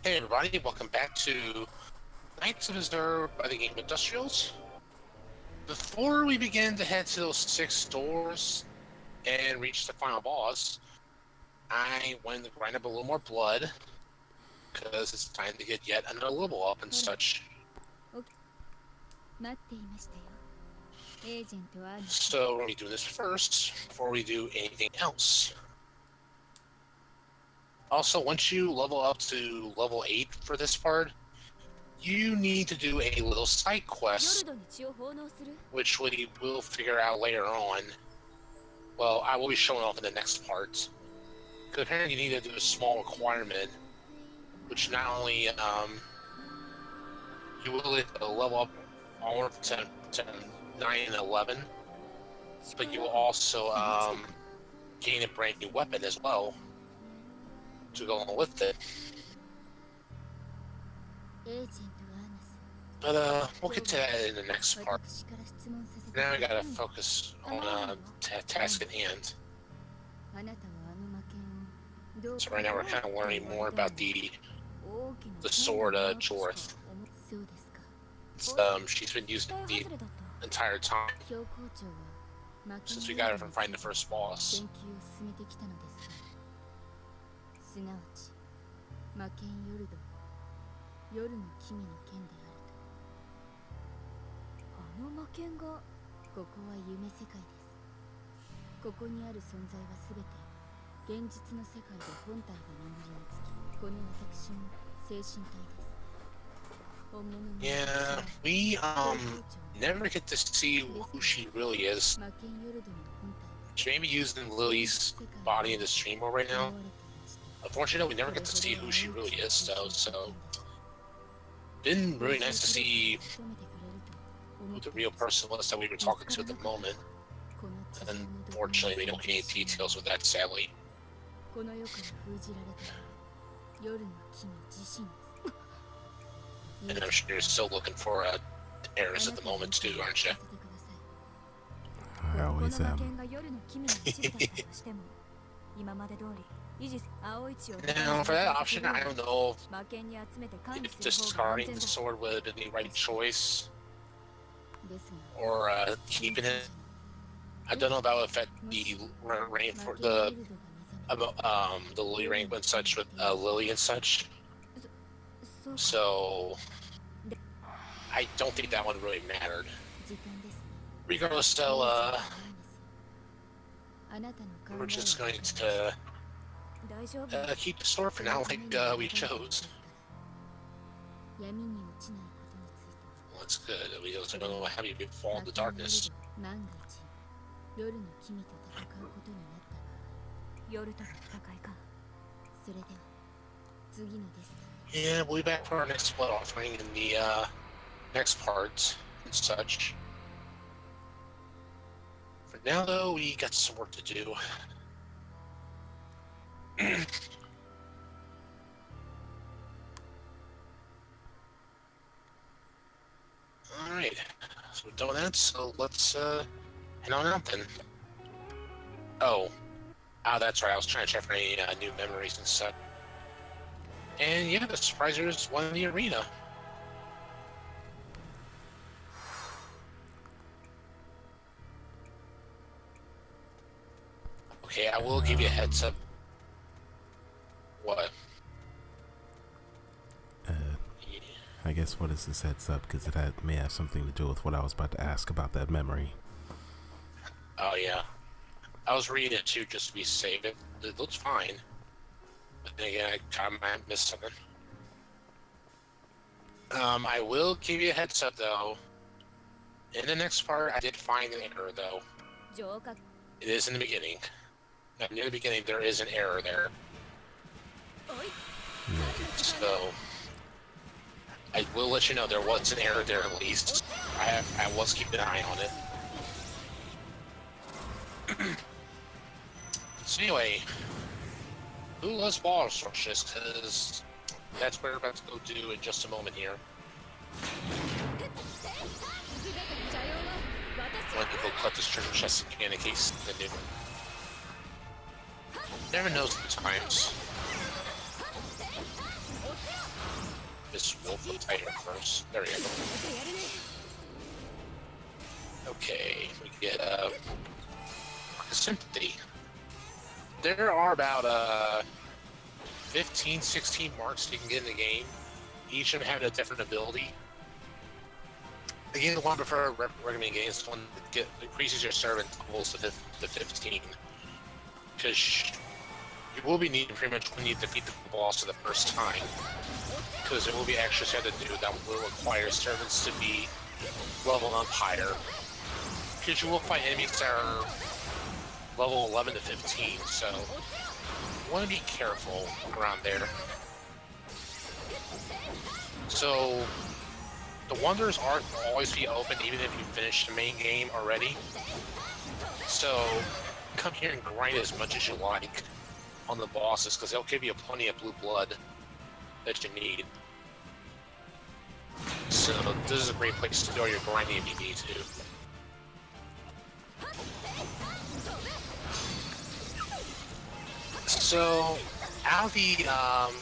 Hey everybody, welcome back to Knights of Azure by the Gamindustrials. Before we begin to head to those 6 doors and reach the final boss, I wanted to grind up a little more blood, because it's time to get yet another level up and such. So we're going to be doing this first, before we do anything else. Also, once you level up to level 8 for this part, you need to do a little side quest, which we will figure out later on. Well, I will be showing off in the next part. Because apparently you need to do a small requirement, which not only you will level up all to 9 and 11, but you will also gain a brand new weapon as well to go along with it. But we'll get to that in the next part. Now I gotta focus on task at hand. So right now we're kind of learning more about the sword Jorth. She's been using the entire time since we got her from fighting the first boss. Yeah, we never get to see who she really is. She may be using Lily's body in the stream more right now. Unfortunately, we never get to see who she really is, though, so been really nice to see who the real person was that we were talking to at the moment. Unfortunately, we don't get any details with that, sadly. And I'm sure you're still looking for Arnice at the moment, too, aren't you? I always am. Now, for that option, I don't know if discarding the sword would have been the right choice, or keeping it. I don't know about if the rank for the Lily rank and such with Lily and such. So I don't think that one really mattered. Regardless, though, we're just going to keep the sword for now, like we chose. Well, that's good. We also don't know how you fall into darkness. Yeah, we'll be back for our next blood offering in the next part and such. For now, though, we got some work to do. Alright, so we're done with that, so let's head on out then. Oh, that's right, I was trying to check for any new memories and stuff. And yeah, the surprisers won the arena. Okay, I will give you a heads up. What? I guess what is this heads up? Because it may have something to do with what I was about to ask about that memory. Oh yeah. I was reading it too just to be safe. It looks fine. But then again, I might miss something. I will give you a heads up though. In the next part, I did find an error though. It is in the beginning. Now, near the beginning, there is an error there. So, I will let you know there was an error there at least. I was keeping an eye on it. So anyway, who loves ball sources? Because that's what we're about to go do in just a moment here. I'm going to go cut this treasure chest again in case they do. Never knows the times. this Wolf of Titan first. There we go. Okay, we get Sympathy. There are about 15, 16 marks you can get in the game. Each of them have a different ability. Again, the one I prefer recommending getting is the one that increases your servant levels to 15. Because you will be needing pretty much when you defeat the boss for the first time. Because there will be extras you have to do that will require servants to be level up higher. Because you will fight enemies that are level 11 to 15, so you want to be careful around there. So the wonders aren't always be open even if you finish the main game already. So come here and grind as much as you like on the bosses because they'll give you plenty of blue blood that you need. So this is a great place to do your grinding if you need to. So, out of the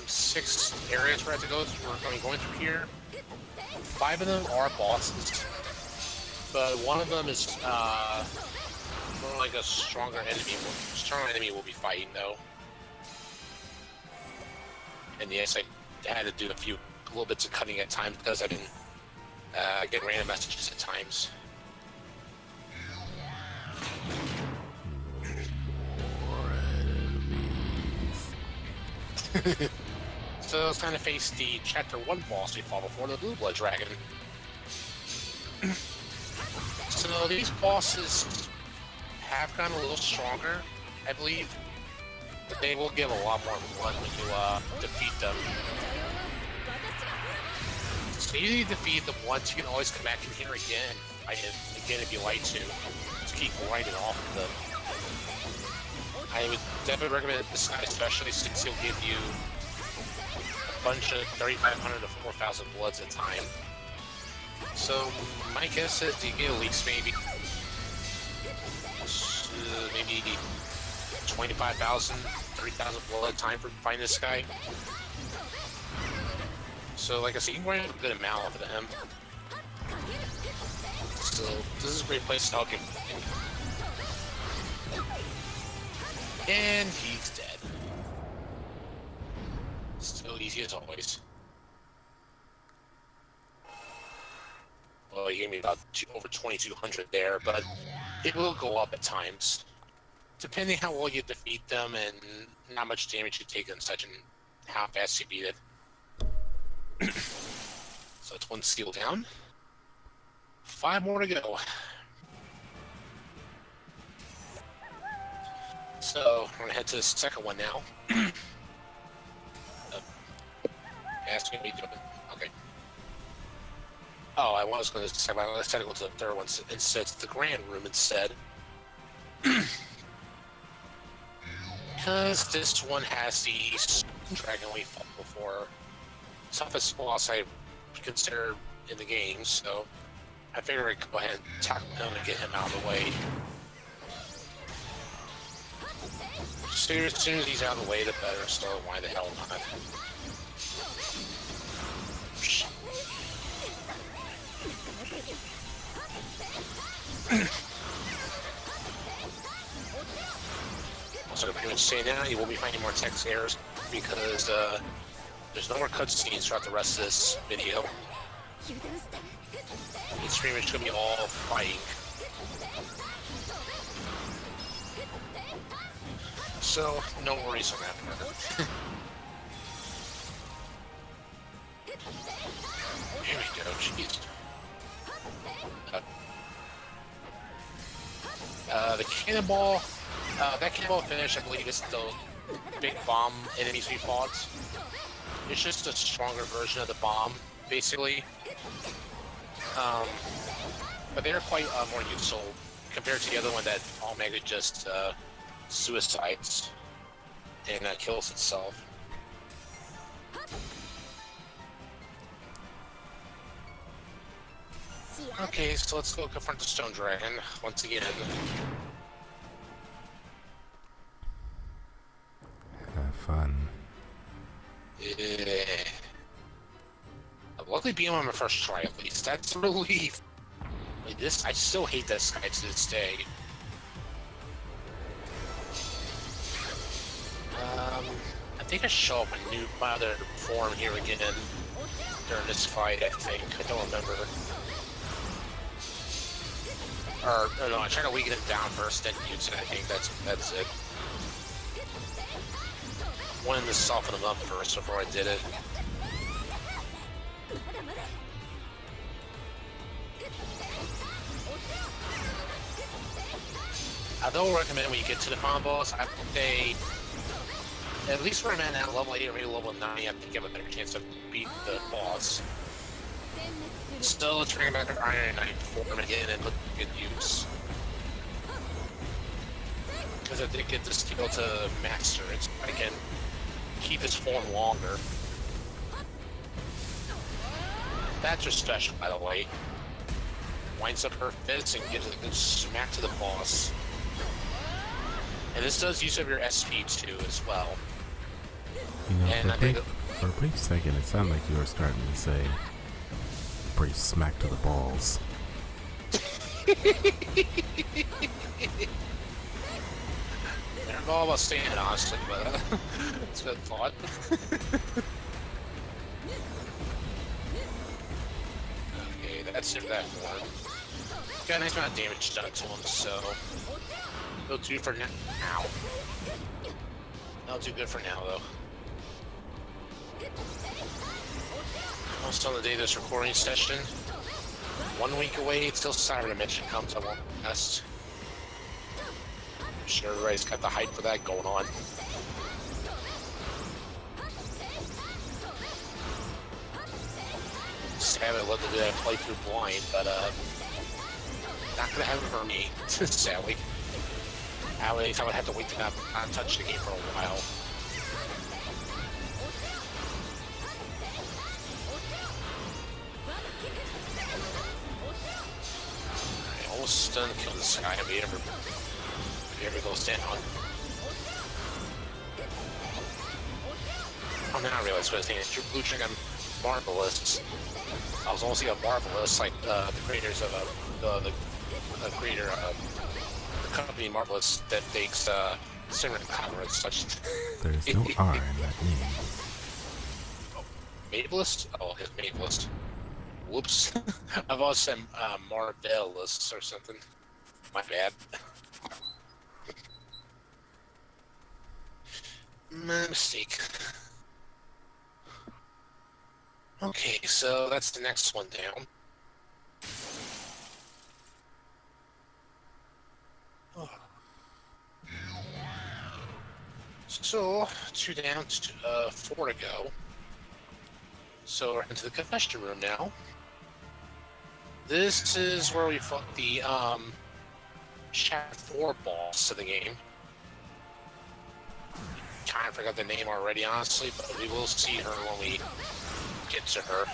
6 areas we have to go through, we're going through here, 5 of them are bosses, but one of them is more like a stronger enemy we'll be fighting though. And yes, I had to do a little bits of cutting at times because I didn't get random messages at times. So it's time to face the Chapter 1 boss we fought before, the Blue Blood Dragon. So these bosses have gotten a little stronger, I believe, but they will give a lot more blood when you defeat them. So you defeat them once, you can always come back in here again, again if you like to keep grinding off of them. I would definitely recommend this guy, especially since he'll give you a bunch of 3,500 to 4,000 bloods at a time. So my guess is you get at least maybe 25,000, 30,000 blood at a time for finding this guy. So like I said, you can grind a good amount of him. So this is a great place to help you. And he's dead. Still easy as always. Well, he gave me about over 2,200 there, but it will go up at times. Depending how well you defeat them and how much damage you take and such and how fast you beat it. So it's 1 skill down. 5 more to go. So, we're gonna head to the second one now. Asking me to do it. Okay. Oh, I was going to say, let's try to go to the third one instead. It's the Grand Room instead. Because this one has the dragon we fought before. Toughest boss I consider in the game, so I figured I'd go ahead and tackle him and get him out of the way. So as soon as he's out of the way, the better, so why the hell not? So I'm pretty much saying now, you will be finding more text errors because there's no more cutscenes throughout the rest of this video. It's pretty much going to be all fighting. So, no worries on that part. Here we go, jeez. The cannonball, that cannonball finish, I believe, is the big bomb enemies we fought. It's just a stronger version of the bomb, basically. But they're quite more useful compared to the other one that automatically just suicides and kills itself. Okay, so let's go confront the Stone Dragon once again. Have fun. Yeah. quickly beat him on my first try at least. That's a relief. Like this, I still hate this guy to this day. I think I show up my other form here again during this fight, I think. I don't remember. Or no, I try to weaken him down first, then use it. I think that's it. Wanted to soften him up first before I did it. I don't recommend when you get to the final boss. I would say, at least when I'm at level 8 or maybe level 9, I think you have a better chance of beating the boss. Still, let's bring back our Iron Knight form again and look good use. Because I did get the skill to master it, so I can keep his form longer. That's just special, by the way. Winds up her fist and gives a good smack to the boss. And this does use of your SP too, as well. You know, and for a brief second, it sounded like you were starting to say, brief smack to the balls. I'm all about saying it honestly, but it's a good thought. Okay, that's it for that one. Got a nice amount of damage done to him, so he'll do for now. Ow. That'll do good for now, though. Almost on the day of this recording session. 1 week away, it's still Cyber Dimension comes, I won't test. I'm sure everybody's got the hype for that going on. Sad I'd love to do that playthrough blind, but not gonna happen for me, sadly. At least I would have to wait to not touch the game for a while. I almost done killing this guy if he ever goes down. Oh, now I realize what I was thinking. Blue Dragon Marvelous. I was almost thinking of Marvelous, like the creators of the creator of the company Marvelous that makes cinnamon powder and such. There's no R in that name. Oh, Mabelist? Oh, his Mabelist. Whoops. I've always said Marvelous or something. My bad. My mistake. Okay, so that's the next one down. Oh. So, 2 down, 4 to go. So we're into the confession room now. This is where we fought the Chat 4 boss of the game. Kind of forgot the name already, honestly, but we will see her when we get to her.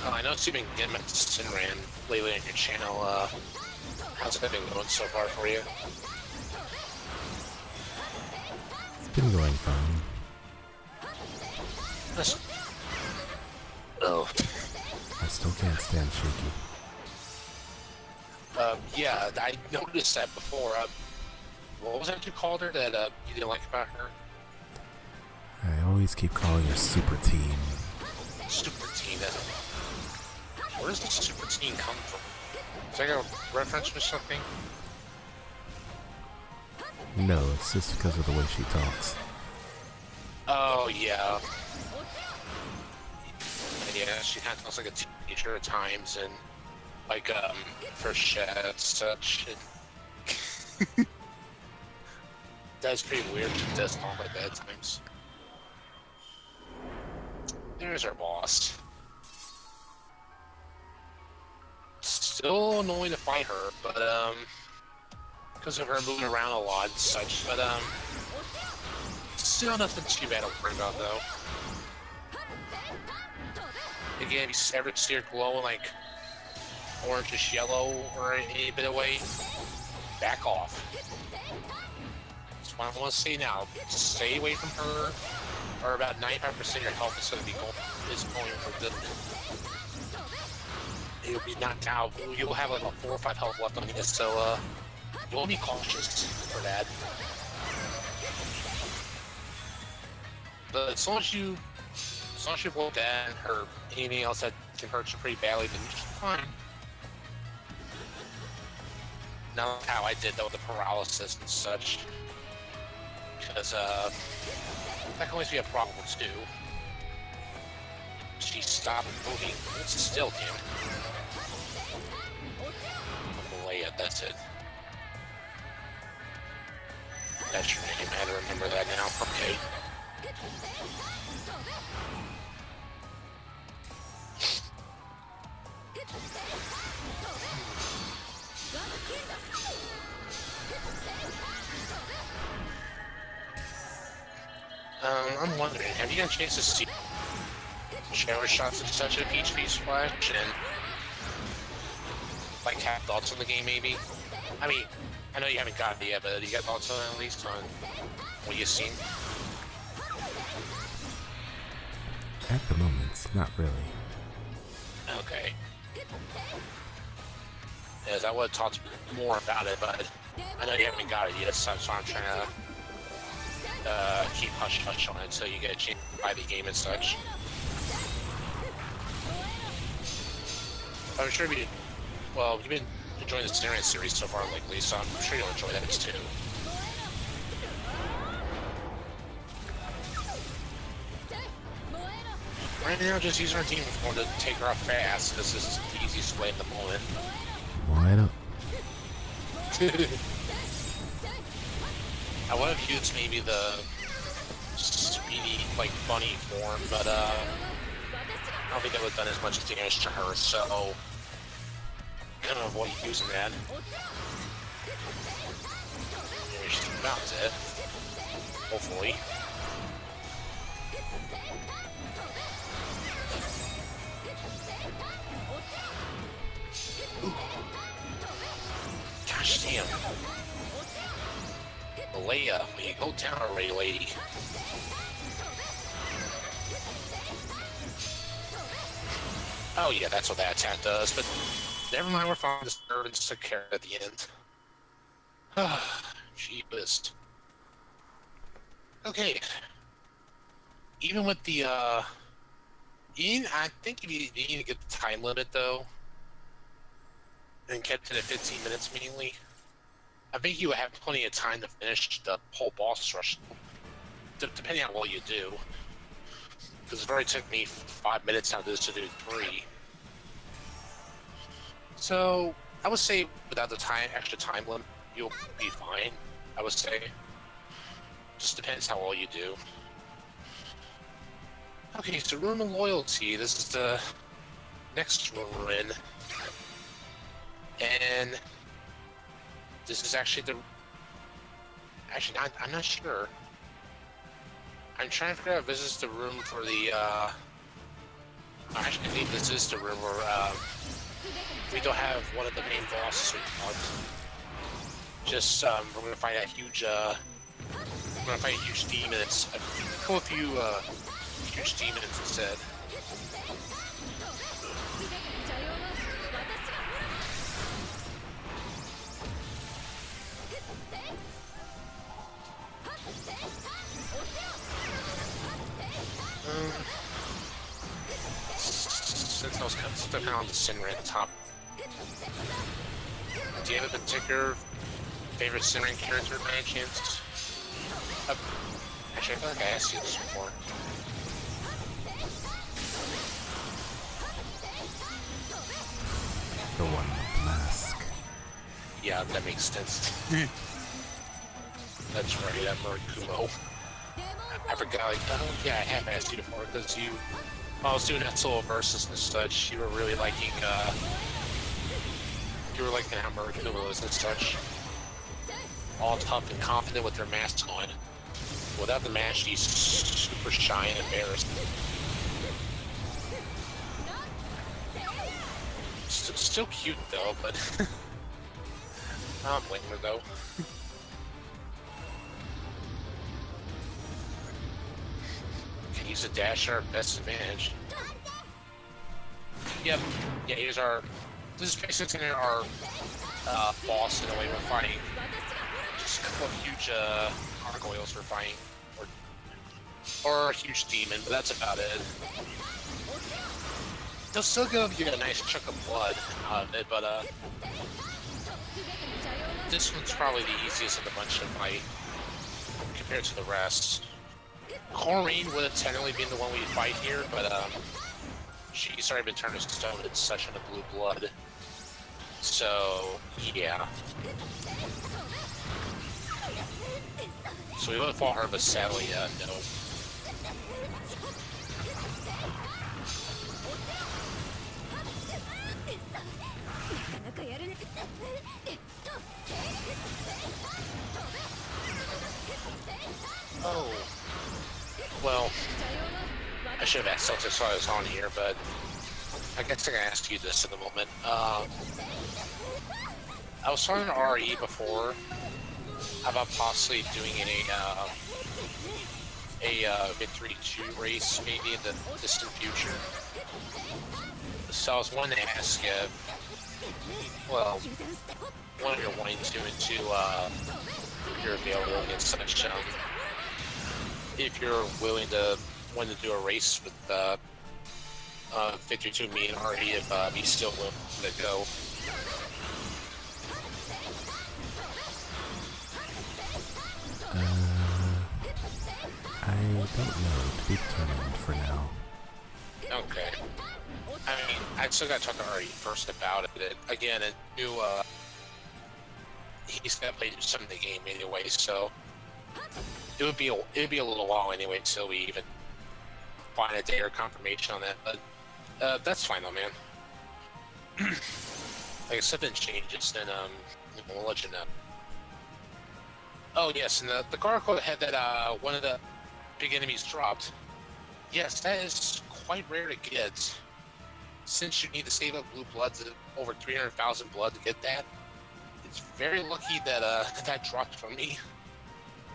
I know you've been getting back to Sinran lately on your channel. How's that been going so far for you? It's been going fine. Oh. I still can't stand Shaky. Yeah, I noticed that before. What was that you called her that you didn't like about her? I always keep calling her Super Team. Super Teen. Where does the Super Teen come from? Is that a reference or something? No, it's just because of the way she talks. Oh, yeah. Yeah, she kind of talks like a teenager at times, and like, for chat and such. And that's pretty weird. She does talk like that at times. There's our boss. Still annoying to fight her, but, because of her moving around a lot and such, but, still nothing too bad to worry about, though. Again, if you ever see her glowing like orangish yellow or any bit away, back off. That's what I want to say now. Stay away from her, or about 95% of your health is going for good. You'll be knocked out. You'll have like a 4 or 5 health left on you, so you'll be cautious for that. But as long as you avoid that or anything else that can hurt you pretty badly, then you're fine. Not how I did though with the paralysis and such, because that can always be a problem too. She stopped moving. It's still damn. Leia, that's it. That's your name. I had to remember that now. Okay. I'm wondering, have you got a chance to see shower shots and such of HP Splash and like have thoughts on the game maybe? I mean, I know you haven't got it yet, but you got thoughts on it at least on what you've seen? At the moment, not really. Okay. Yes, I would have talked more about it, but I know you haven't got it yet, so I'm trying to keep hush-hush on it until you get a chance to buy the game and such. I'm sure you've been enjoying the Arnice series so far lately, so I'm sure you'll enjoy that too. Right now, just use our team form to take her out fast, because this is the easiest way at the moment. Wide up. I would have used maybe the speedy, like, bunny form, but I don't think that would have done as much damage to her, so I'm gonna avoid using that. Maybe she's about dead. Hopefully. Ooh. Gosh damn. Leia, will you go down already, lady? Oh yeah, that's what that attack does, but never mind, we're fine. The servants took care of it at the end. Jeepers. Okay. Even with the, I think if you need to get the time limit, though, and kept it at 15 minutes mainly, I think you would have plenty of time to finish the whole boss rush, depending on what you do. Because it already took me 5 minutes out of this to do 3. So, I would say without the extra time limit, you'll be fine, I would say. Just depends how well you do. Okay, so Room of Loyalty, this is the next room we're in. And this is actually I'm not sure. I'm trying to figure out if this is the room for the, actually I think this is the room where, we don't have one of the main bosses we fought. Just, we're gonna fight a huge, demon. It's a few, huge demons instead. Since I was kind of on the center at the top, do you have a particular favorite centering character by any chance? Actually, I feel like I asked you this before. The one with the mask. Yeah, that makes sense. That's right, that Murakumo. I forgot, like, oh yeah, I have asked you before, because while I was doing that solo versus and such, you were really liking how Murakumo is and such. All tough and confident with their masks on. Without the mask, she's super shy and embarrassed. Still cute though, but I don't blame her though. Can use a dash at our best advantage. Yep. Yeah, here's our. This is basically our boss in a way we're fighting. Just a couple of huge gargoyles for fighting, or a huge demon, but that's about it. They'll still give you a nice chunk of blood out of it, but this one's probably the easiest of the bunch to fight compared to the rest. Corrine would have technically been the one we'd fight here, but she's already been turned to stone and such in the blue blood. So yeah. So we would have fought her, but sadly, no. Oh. Well, I should have asked Celtics while I was on here, but I guess I can ask you this in a moment. I was talking to RE before about possibly doing a Victory 2 race maybe in the distant future. So I was wanting to ask you, well, one of your wanting to into you're available and such. If you're willing to want to do a race with Victory 2, me and RE, if he's still willing to go. I don't know, to be determined for now. Okay. I mean, I still gotta talk to RE first about it. Again, it new, he's gotta play some of the game anyway, so it'd be a little while anyway until we even find a day or confirmation on that. But that's fine though, man. Like if something changes, then we'll let you know. Oh yes, and the gargoyle had that one of the big enemies dropped. Yes, that is quite rare to get. Since you need to save up blue blood to over 300,000 blood to get that, it's very lucky that that dropped from me.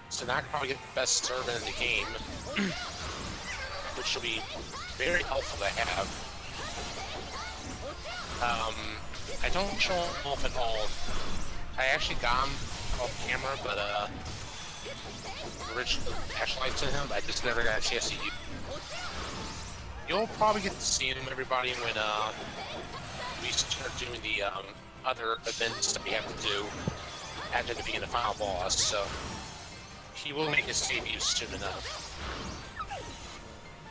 So now I can probably get the best servant in the game, which will be very helpful to have. I don't show him off at all. I actually got him off camera, but originally flashlights in him, I just never got a chance to use. You'll probably get to see him, everybody, when we start doing the other events that we have to do after defeating the final boss. So he will make his debut soon enough,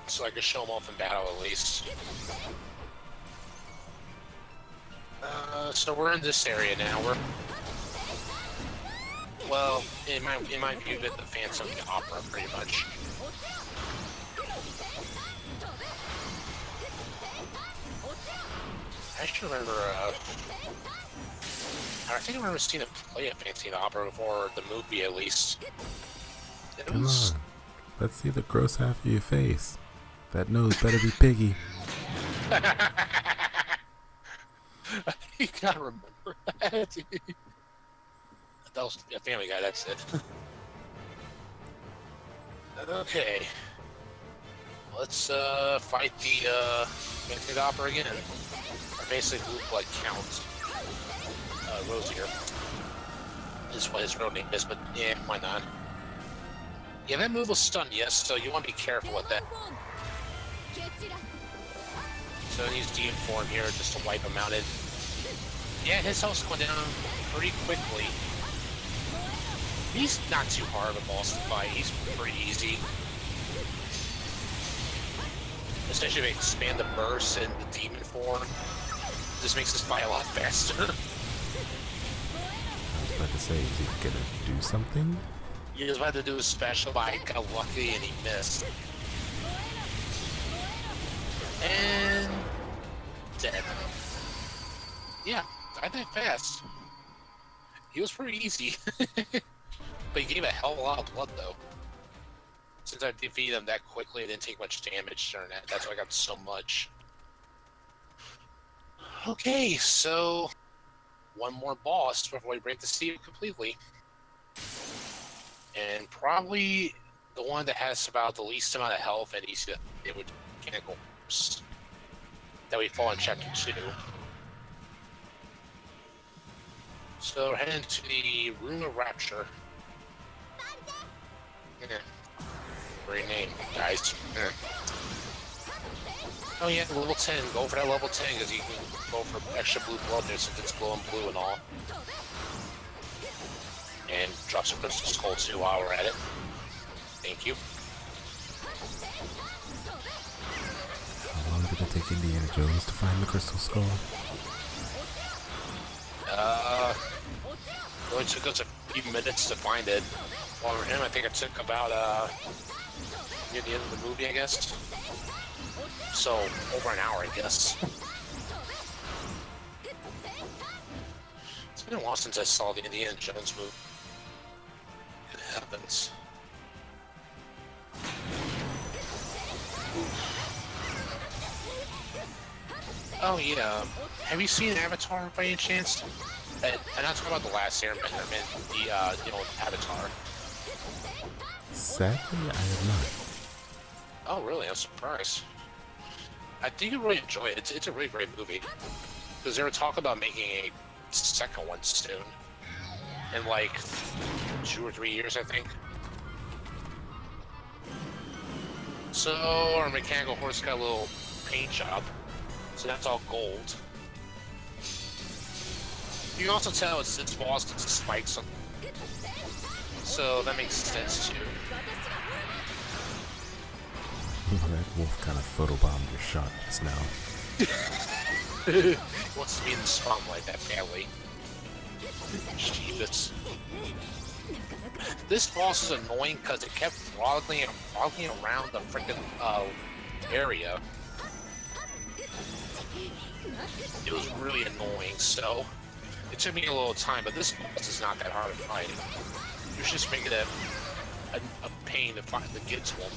so I can show him off in battle at least. So we're in this area now. Well, in my view, the Phantom Opera, pretty much. I actually remember, I think I remember seeing him play a Phantom Opera before the movie, at least. Come on, let's see the gross half of your face. That nose better be piggy. You gotta remember that. That was a Family Guy, that's it. Okay. Let's fight the Phantom Opera again. Or basically Blue Blood Count. Rosier is what his real name is, but yeah, why not? Yeah, that move will stun, yes, so you want to be careful with that. So I use Demon Form here just to wipe him out. Yeah, his health's going down pretty quickly. He's not too hard of a boss to fight. He's pretty easy. Especially if I expand the burst and the demon form. This makes this fight a lot faster. I was about to say, is he gonna do something? He was about to do a special, but I got lucky and he missed. And dead. Yeah, I did fast. He was pretty easy. But he gave a hell of a lot of blood, though. Since I defeated him that quickly, I didn't take much damage during that. That's why I got so much. Okay, so one more boss before we break the seal completely. And probably the one that has about the least amount of health and easy to deal with mechanical horse that we fall in chapter 2. So we're heading to the Room of Rapture. Yeah. Great name, guys. Yeah. Oh yeah, level 10. Go for that level 10 because you can go for extra blue blood there since it's glowing blue and all. And drop some crystal skull too while we're at it. Thank you. How long did it take Indiana Jones to find the crystal skull? It only took us a few minutes to find it. While we're in, I think it took about near the end of the movie, I guess. So over an hour, I guess. It's been a while since I saw the Indiana Jones movie. It happens. Oh yeah, have you seen Avatar by any chance? And I'm not talking about the last Airbender, I mean the Avatar. Sadly, I have not. Oh really? I'm surprised. I think you really enjoy it. It's a really great movie. Because they were talking about making a second one soon. In like 2 or 3 years, I think. So our mechanical horse got a little paint job. So that's all gold. You can also tell it's boss because the spikes on. So that makes sense too. That wolf kind of photobombed your shot just now. Wants to be in the spotlight that badly. Jeebus. This boss is annoying because it kept throttling around the freaking area. It was really annoying, so it took me a little time, but this boss is not that hard to fight. You're just making it a pain to get to him.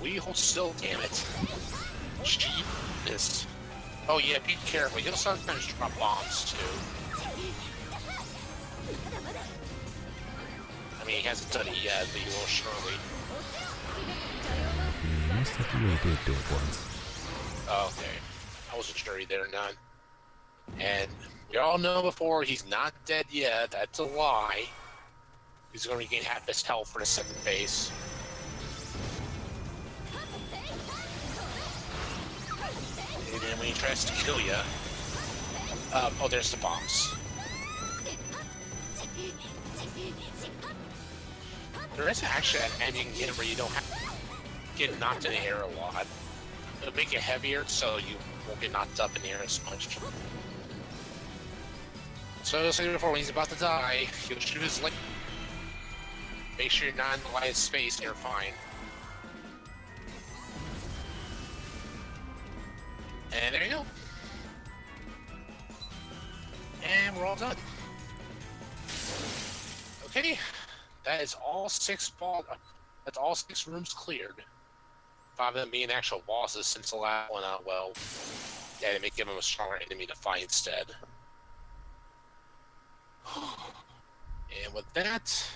We hold still, damn it. Jeez. Oh yeah, be careful. He'll sometimes drop bombs too. I mean, he hasn't done it yet, but he will surely. Most likely he did do it once. Oh, okay. I wasn't sure he did or not. And you all know before, he's not dead yet. That's a lie. He's going to regain half his health for the second phase. And then when he tries to kill you, oh, there's the bombs. There is actually an ending in where you don't have to get knocked in the air a lot. It'll make it heavier so you won't get knocked up in the air as much. So as I said before, when he's about to die, he'll shoot his leg. Make sure you're not in the light space and you're fine. And there you go. And we're all done. Okay, that is all 6 balls. That's all 6 rooms cleared. 5 of them being actual bosses since the last one. Well, yeah, they may give them a stronger enemy to fight instead. And with that,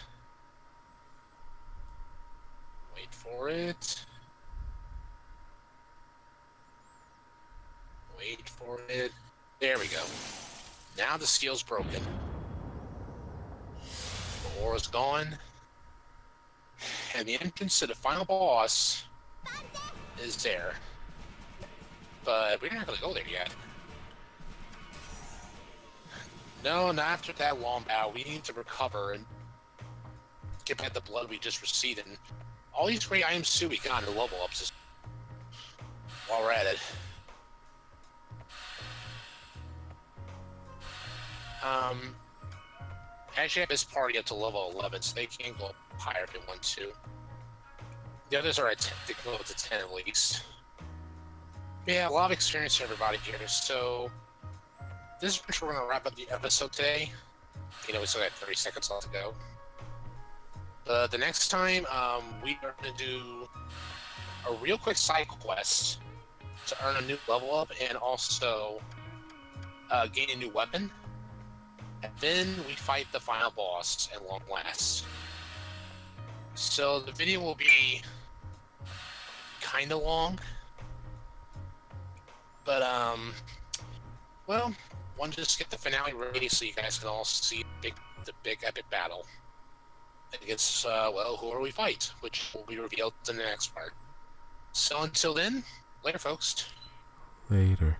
wait for it. Wait for it. There we go. Now the seal's broken. The ore is gone. And the entrance to the final boss is there. But we're not going to go there yet. No, not after that long battle. We need to recover and get back the blood we just received. And all these great items too we got in the level ups while we're at it. Actually, I have this party up to level 11, so they can go higher if they want to. The others are at 10, they can go up to 10 at least. Yeah, a lot of experience for everybody here, so this is where we're going to wrap up the episode today. You know, we still got 30 seconds left to go. The next time, we are going to do a real quick side quest to earn a new level up and also gain a new weapon. And then we fight the final boss at long last. So the video will be kind of long, but well, one just get the finale ready so you guys can all see the big epic battle against well, whoever we fight, which will be revealed in the next part. So until then, later, folks. Later.